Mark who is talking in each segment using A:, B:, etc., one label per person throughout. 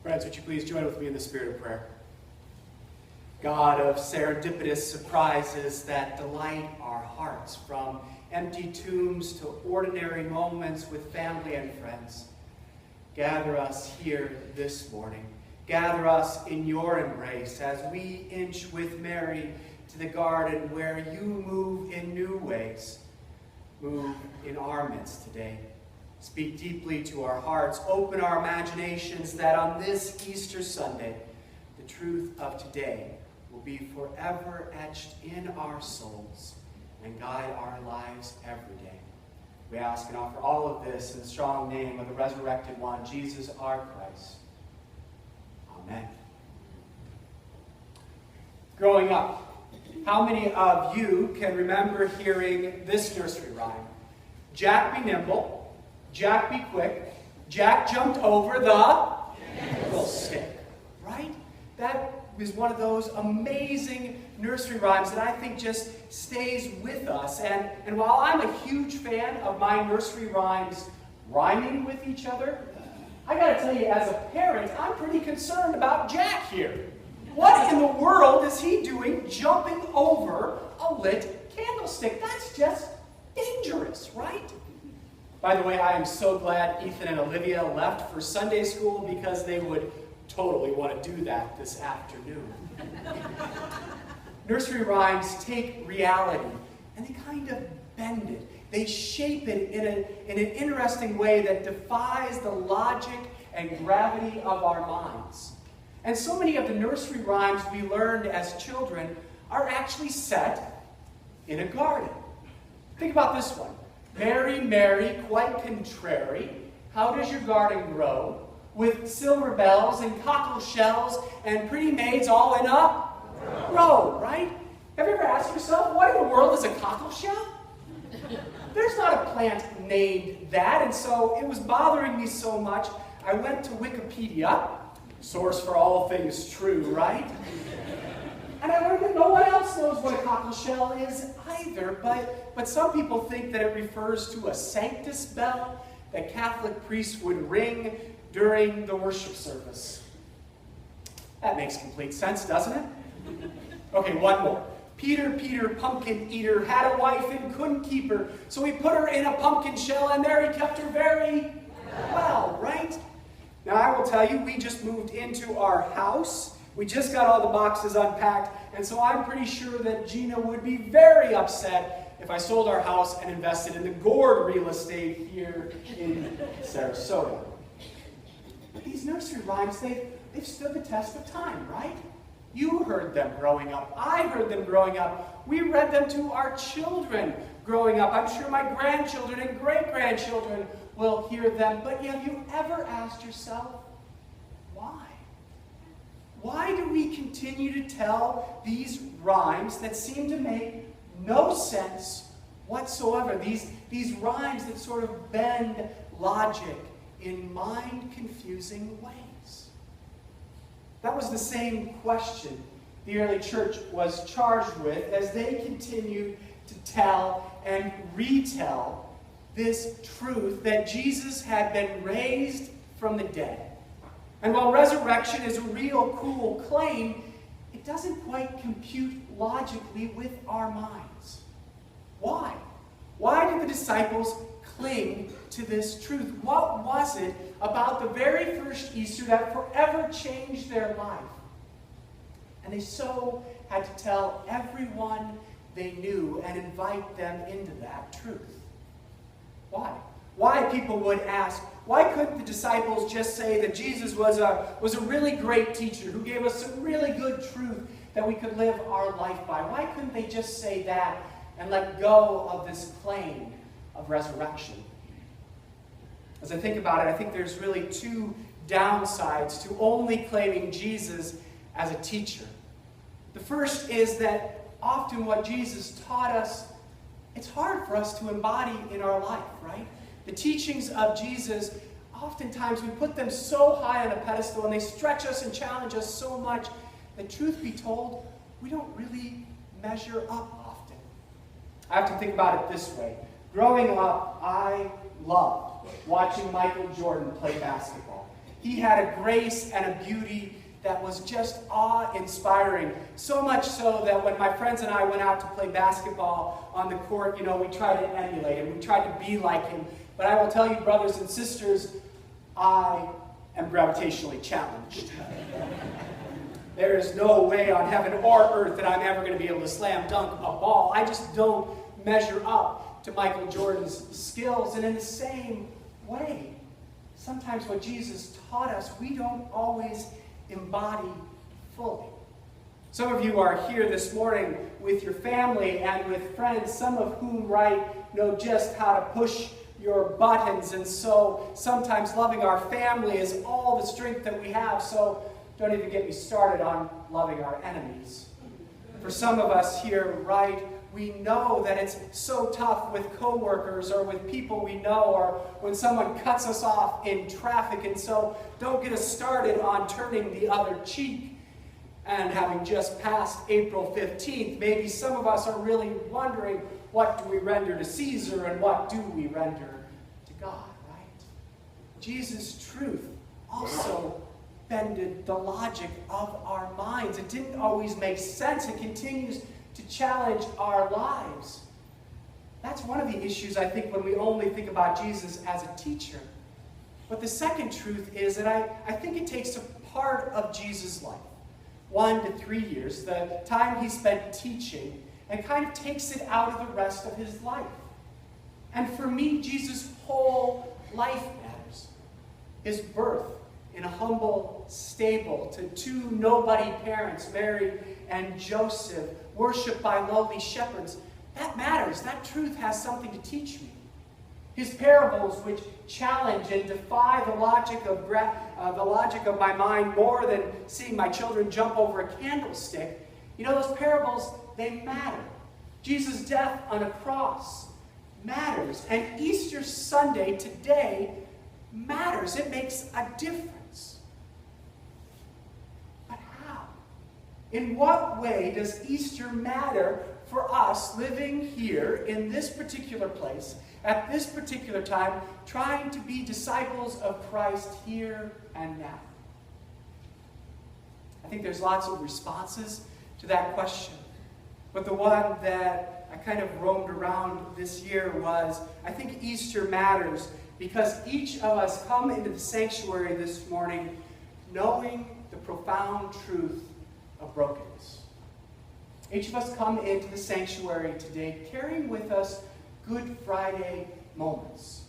A: Friends, would you please join with me in the spirit of prayer? God of serendipitous surprises that delight our hearts, from empty tombs to ordinary moments with family and friends, gather us here this morning. Gather us in your embrace as we inch with Mary to the garden where you move in new ways. Move in our midst today. Speak deeply to our hearts. Open our imaginations that on this Easter Sunday, the truth of today will be forever etched in our souls and guide our lives every day. We ask and offer all of this in the strong name of the resurrected one, Jesus our Christ. Amen. Growing up, how many of you can remember hearing this nursery rhyme? Jack be nimble, Jack be quick, Jack jumped over the stick, right? That was one of those amazing nursery rhymes that I think just stays with us. And while I'm a huge fan of my nursery rhymes rhyming with each other, I gotta tell you, as a parent, I'm pretty concerned about Jack here. What in the world is he doing jumping over a lit candlestick? That's just dangerous, right? By the way, I am so glad Ethan and Olivia left for Sunday school because they would totally want to do that this afternoon. Nursery rhymes take reality and they kind of bend it. They shape it in an interesting way that defies the logic and gravity of our minds. And so many of the nursery rhymes we learned as children are actually set in a garden. Think about this one. Mary, Mary, quite contrary, how does your garden grow? With silver bells and cockle shells and pretty maids all in a row, right? Have you ever asked yourself, what in the world is a cockle shell? There's not a plant named that, and so it was bothering me so much, I went to Wikipedia, source for all things true, right? And I learned that no one else knows what a cockle shell is either, but some people think that it refers to a sanctus bell that Catholic priests would ring during the worship service. That makes complete sense, doesn't it? Okay, one more. Peter, Peter, pumpkin eater, had a wife and couldn't keep her, so he put her in a pumpkin shell, and there he kept her very well, right? Now, I will tell you, we just moved into our house. We just got all the boxes unpacked, and so I'm pretty sure that Gina would be very upset if I sold our house and invested in the Gord real estate here in Sarasota. But these nursery rhymes, they've stood the test of time, right? You heard them growing up. I heard them growing up. We read them to our children growing up. I'm sure my grandchildren and great-grandchildren will hear them. But have you ever asked yourself, why? Why do we continue to tell these rhymes that seem to make no sense whatsoever? These rhymes that sort of bend logic in mind-confusing ways. That was the same question the early church was charged with as they continued to tell and retell this truth that Jesus had been raised from the dead. And while resurrection is a real cool claim, it doesn't quite compute logically with our minds. Why? Why did the disciples cling to this truth? What was it about the very first Easter that forever changed their life? And they so had to tell everyone they knew and invite them into that truth. Why? Why, people would ask, why couldn't the disciples just say that Jesus was a really great teacher who gave us some really good truth that we could live our life by? Why couldn't they just say that and let go of this claim of resurrection? As I think about it, I think there's really two downsides to only claiming Jesus as a teacher. The first is that often what Jesus taught us, it's hard for us to embody in our life, right? The teachings of Jesus, oftentimes we put them so high on a pedestal and they stretch us and challenge us so much that, truth be told, we don't really measure up often. I have to think about it this way. Growing up, I loved watching Michael Jordan play basketball. he had a grace and a beauty that was just awe-inspiring. So much so that when my friends and I went out to play basketball on the court, we tried to emulate him. We tried to be like him. But I will tell you, brothers and sisters, I am gravitationally challenged. There is no way on heaven or earth that I'm ever going to be able to slam dunk a ball. I just don't measure up to Michael Jordan's skills. And in the same way, sometimes what Jesus taught us, we don't always embody fully. Some of you are here this morning with your family and with friends, some of whom, know just how to push your buttons. And so sometimes loving our family is all the strength that we have. So don't even get me started on loving our enemies. For some of us here, we know that it's so tough with coworkers or with people we know, or when someone cuts us off in traffic. And so don't get us started on turning the other cheek. And having just passed April 15th, maybe some of us are really wondering, what do we render to Caesar and what do we render to God, right? Jesus' truth also bended the logic of our minds. It didn't always make sense. It continues to challenge our lives. That's one of the issues, I think, when we only think about Jesus as a teacher. But the second truth is that I think it takes a part of Jesus' life, 1 to 3 years, the time he spent teaching, and kind of takes it out of the rest of his life. And for me, Jesus' whole life matters. His birth in a humble stable to 2 nobody parents, Mary and Joseph, worshipped by lowly shepherds. That matters. That truth has something to teach me. His parables, which challenge and defy the logic of my mind more than seeing my children jump over a candlestick. Those parables, they matter. Jesus' death on a cross matters. And Easter Sunday today matters. It makes a difference. But how? In what way does Easter matter for us living here in this particular place, at this particular time, trying to be disciples of Christ here and now? I think there's lots of responses to that question. But the one that I kind of roamed around this year was, I think Easter matters because each of us come into the sanctuary this morning knowing the profound truth of brokenness. Each of us come into the sanctuary today carrying with us Good Friday moments.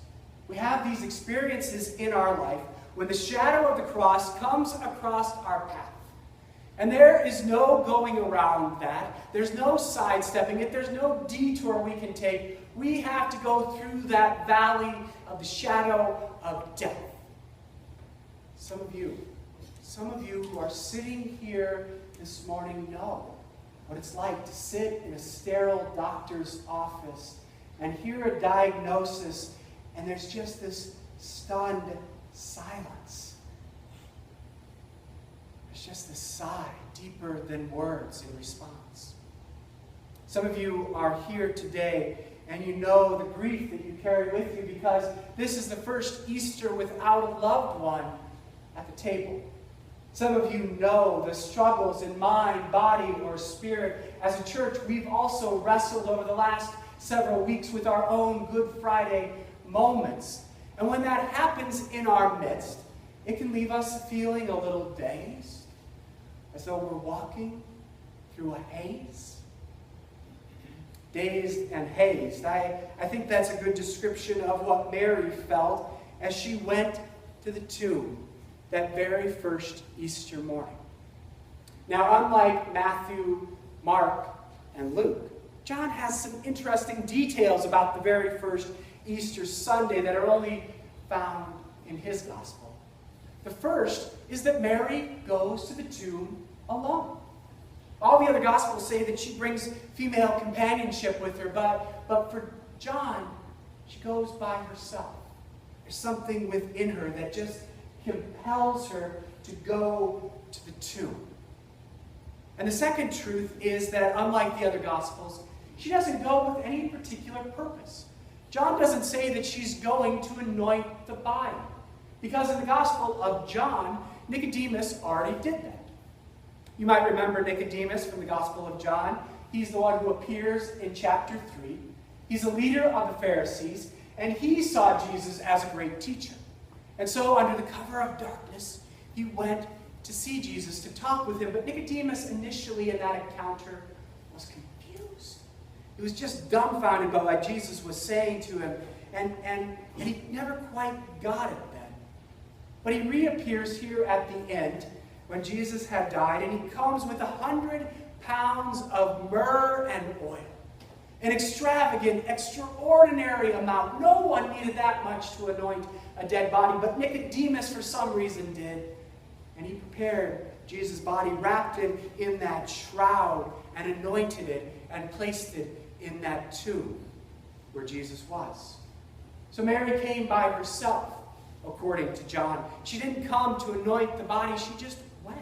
A: We have these experiences in our life when the shadow of the cross comes across our path. And there is no going around that. There's no sidestepping it. There's no detour we can take. We have to go through that valley of the shadow of death. Some of you who are sitting here this morning know what it's like to sit in a sterile doctor's office and hear a diagnosis, and there's just this stunned silence. There's just this sigh, deeper than words, in response. Some of you are here today, and you know the grief that you carry with you because this is the first Easter without a loved one at the table. Some of you know the struggles in mind, body, or spirit. As a church, we've also wrestled over the last several weeks with our own Good Friday moments. And when that happens in our midst, it can leave us feeling a little dazed, as though we're walking through a haze. Dazed and hazed. I think that's a good description of what Mary felt as she went to the tomb that very first Easter morning. Now, unlike Matthew, Mark, and Luke, John has some interesting details about the very first Easter Sunday that are only found in his gospel. The first is that Mary goes to the tomb alone. All the other gospels say that she brings female companionship with her, but for John, she goes by herself. There's something within her that just compels her to go to the tomb. And the second truth is that, unlike the other gospels, she doesn't go with any particular purpose. John doesn't say that she's going to anoint the body, Because in the Gospel of John, Nicodemus already did that. You might remember Nicodemus from the Gospel of John. He's the one who appears in chapter 3. He's a leader of the Pharisees, and he saw Jesus as a great teacher. And so, under the cover of darkness, he went to see Jesus, to talk with him. But Nicodemus, initially in that encounter, was confused. He was just dumbfounded by what Jesus was saying to him, and he never quite got it then. But he reappears here at the end, when Jesus had died, and he comes with 100 pounds of myrrh and oil. An extravagant, extraordinary amount. No one needed that much to anoint a dead body, but Nicodemus, for some reason, did. And he prepared Jesus' body, wrapped it in that shroud, and anointed it, and placed it in that tomb where Jesus was. So Mary came by herself, according to John. She didn't come to anoint the body, she just went.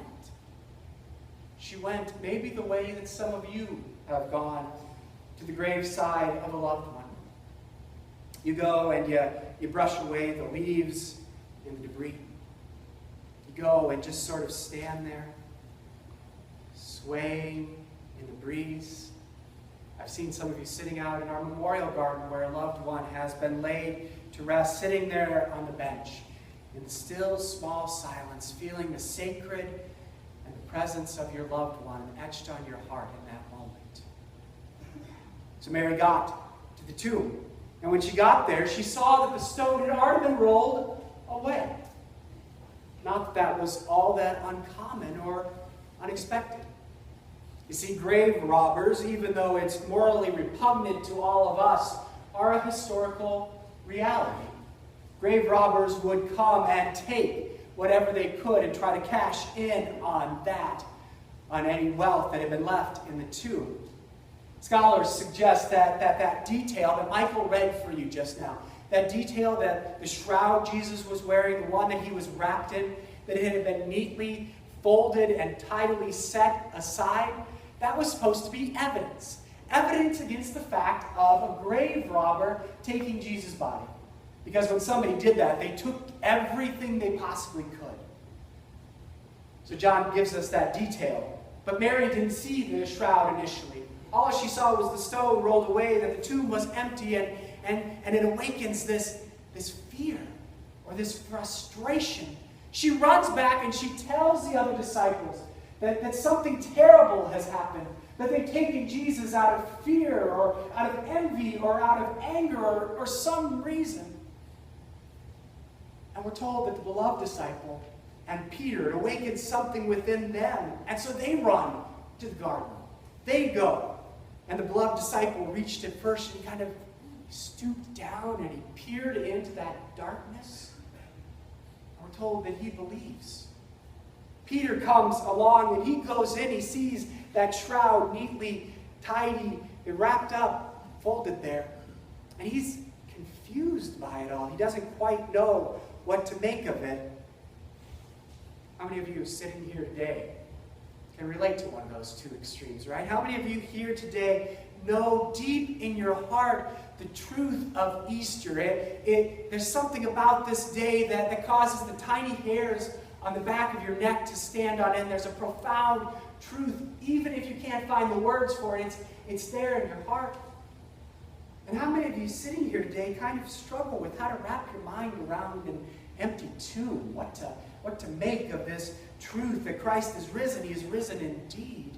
A: She went maybe the way that some of you have gone to the graveside of a loved one. You go and you brush away the leaves and the debris. You go and just sort of stand there, swaying in the breeze. I've seen some of you sitting out in our memorial garden where a loved one has been laid to rest, sitting there on the bench in the still, small silence, feeling the sacred and the presence of your loved one etched on your heart in that moment. So Mary got to the tomb. And when she got there, she saw that the stone had already been rolled away. Not that that was all that uncommon or unexpected. You see, grave robbers, even though it's morally repugnant to all of us, are a historical reality. Grave robbers would come and take whatever they could and try to cash in on that, on any wealth that had been left in the tomb. Scholars suggest that detail that Michael read for you just now, that detail that the shroud Jesus was wearing, the one that he was wrapped in, that it had been neatly folded and tidily set aside, that was supposed to be evidence. Evidence against the fact of a grave robber taking Jesus' body. Because when somebody did that, they took everything they possibly could. So John gives us that detail. But Mary didn't see the shroud initially. All she saw was the stone rolled away, that the tomb was empty, and it awakens this fear or this frustration. She runs back and she tells the other disciples that something terrible has happened, that they've taken Jesus out of fear or out of envy or out of anger or some reason. And we're told that the beloved disciple and Peter, it awakens something within them, and so they run to the garden. They go. And the beloved disciple reached it first and kind of stooped down and he peered into that darkness. We're told that he believes. Peter comes along and he goes in. He sees that shroud neatly, tidy, wrapped up, folded there. And he's confused by it all. He doesn't quite know what to make of it. How many of you sitting here today can relate to one of those two extremes, right? How many of you here today know deep in your heart the truth of Easter? There's something about this day that causes the tiny hairs on the back of your neck to stand on end. There's a profound truth. Even if you can't find the words for it, it's there in your heart. And how many of you sitting here today kind of struggle with how to wrap your mind around an empty tomb? What to make of this truth that Christ is risen. He is risen indeed.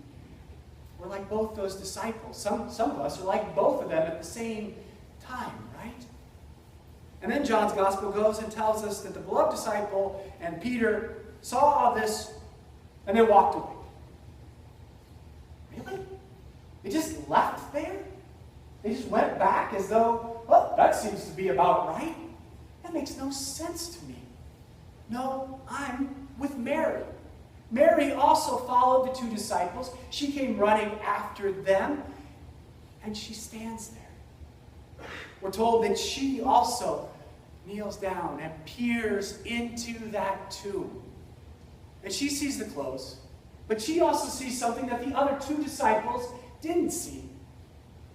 A: We're like both those disciples. Some of us are like both of them at the same time, right? And then John's gospel goes and tells us that the beloved disciple and Peter saw all this and then walked away. Really? They just left there? They just went back as though, well, that seems to be about right. That makes no sense to me. No, I'm with Mary. Mary also followed the two disciples. She came running after them, and she stands there. We're told that she also kneels down and peers into that tomb. And she sees the clothes, but she also sees something that the other two disciples didn't see.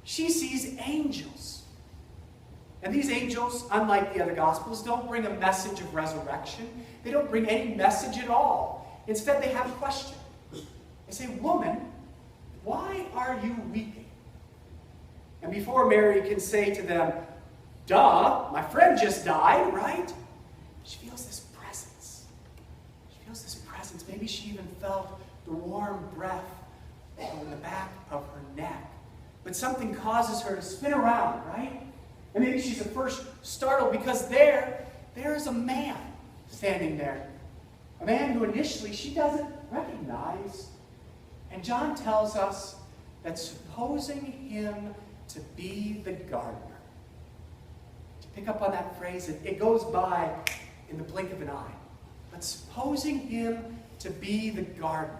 A: She sees angels. And these angels, unlike the other Gospels, don't bring a message of resurrection. They don't bring any message at all. Instead, they have a question. They say, "Woman, why are you weeping?" And before Mary can say to them, "Duh, my friend just died," right? She feels this presence. She feels this presence. Maybe she even felt the warm breath on the back of her neck. But something causes her to spin around, right? And maybe she's at first startled because there is a man standing there. A man who initially she doesn't recognize. And John tells us that supposing him to be the gardener. To pick up on that phrase, it goes by in the blink of an eye. But supposing him to be the gardener.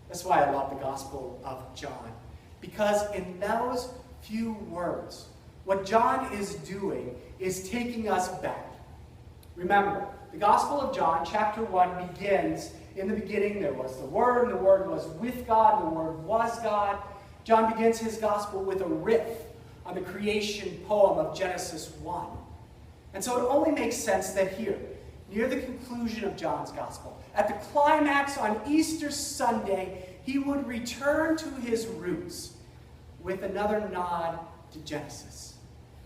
A: That's why I love the Gospel of John. Because in those few words, what John is doing is taking us back. Remember, the Gospel of John, chapter 1, begins, in the beginning there was the Word, and the Word was with God, and the Word was God. John begins his Gospel with a riff on the creation poem of Genesis 1. And so it only makes sense that here, near the conclusion of John's Gospel, at the climax on Easter Sunday, he would return to his roots with another nod to Genesis.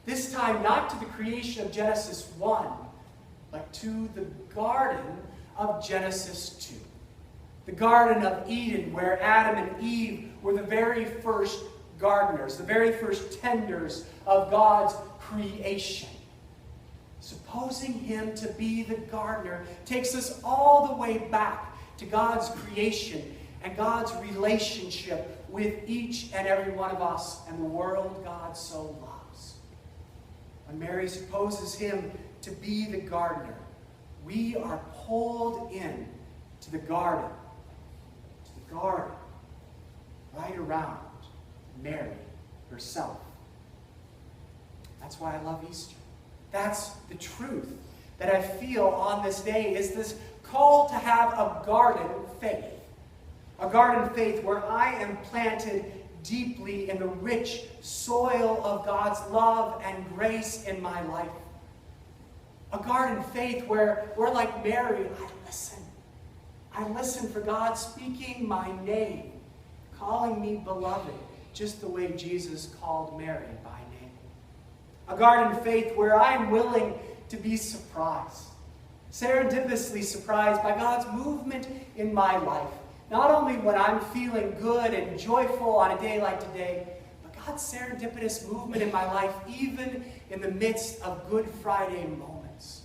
A: This time not to the creation of Genesis 1, but to the garden of Genesis 2. The Garden of Eden, where Adam and Eve were the very first gardeners, the very first tenders of God's creation. Supposing him to be the gardener takes us all the way back to God's creation and God's relationship with each and every one of us and the world God so loves. When Mary supposes him to be the gardener, we are pulled in to the garden, right around Mary herself. That's why I love Easter. That's the truth that I feel on this day, is this call to have a garden faith. A garden faith where I am planted deeply in the rich soil of God's love and grace in my life. A garden faith where, like Mary, I listen. I listen for God speaking my name, calling me beloved, just the way Jesus called Mary by name. A garden faith where I'm willing to be surprised, serendipitously surprised by God's movement in my life. Not only when I'm feeling good and joyful on a day like today, but God's serendipitous movement in my life, even in the midst of Good Friday moments.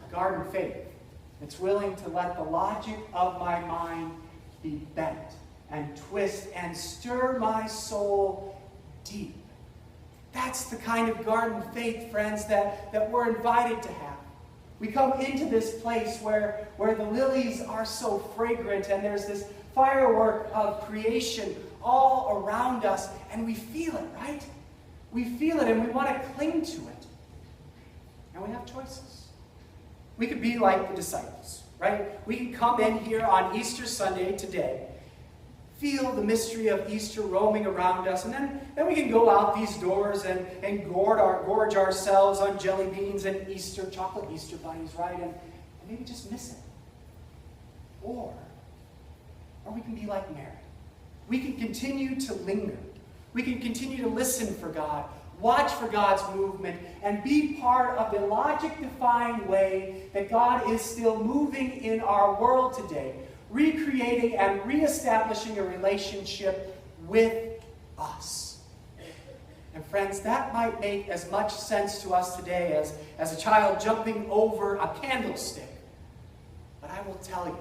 A: A garden faith that's willing to let the logic of my mind be bent and twist and stir my soul deep. That's the kind of garden faith, friends, that we're invited to have. We come into this place where the lilies are so fragrant and there's this firework of creation all around us, and we feel it, right? We feel it and we want to cling to it. And we have choices. We could be like the disciples, right? We can come in here on Easter Sunday today, feel the mystery of Easter roaming around us, and then we can go out these doors and gorge ourselves on jelly beans and chocolate Easter bunnies, right? And maybe just miss it. Or we can be like Mary. We can continue to linger. We can continue to listen for God, watch for God's movement, and be part of the logic-defying way that God is still moving in our world today, recreating and reestablishing a relationship with us. And friends, that might make as much sense to us today as a child jumping over a candlestick. But I will tell you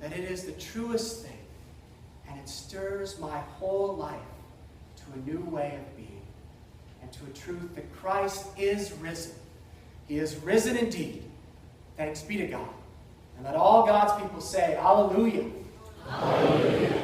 A: that it is the truest thing, and it stirs my whole life to a new way of being, and to a truth that Christ is risen. He is risen indeed. Thanks be to God. And let all God's people say, Hallelujah. Hallelujah.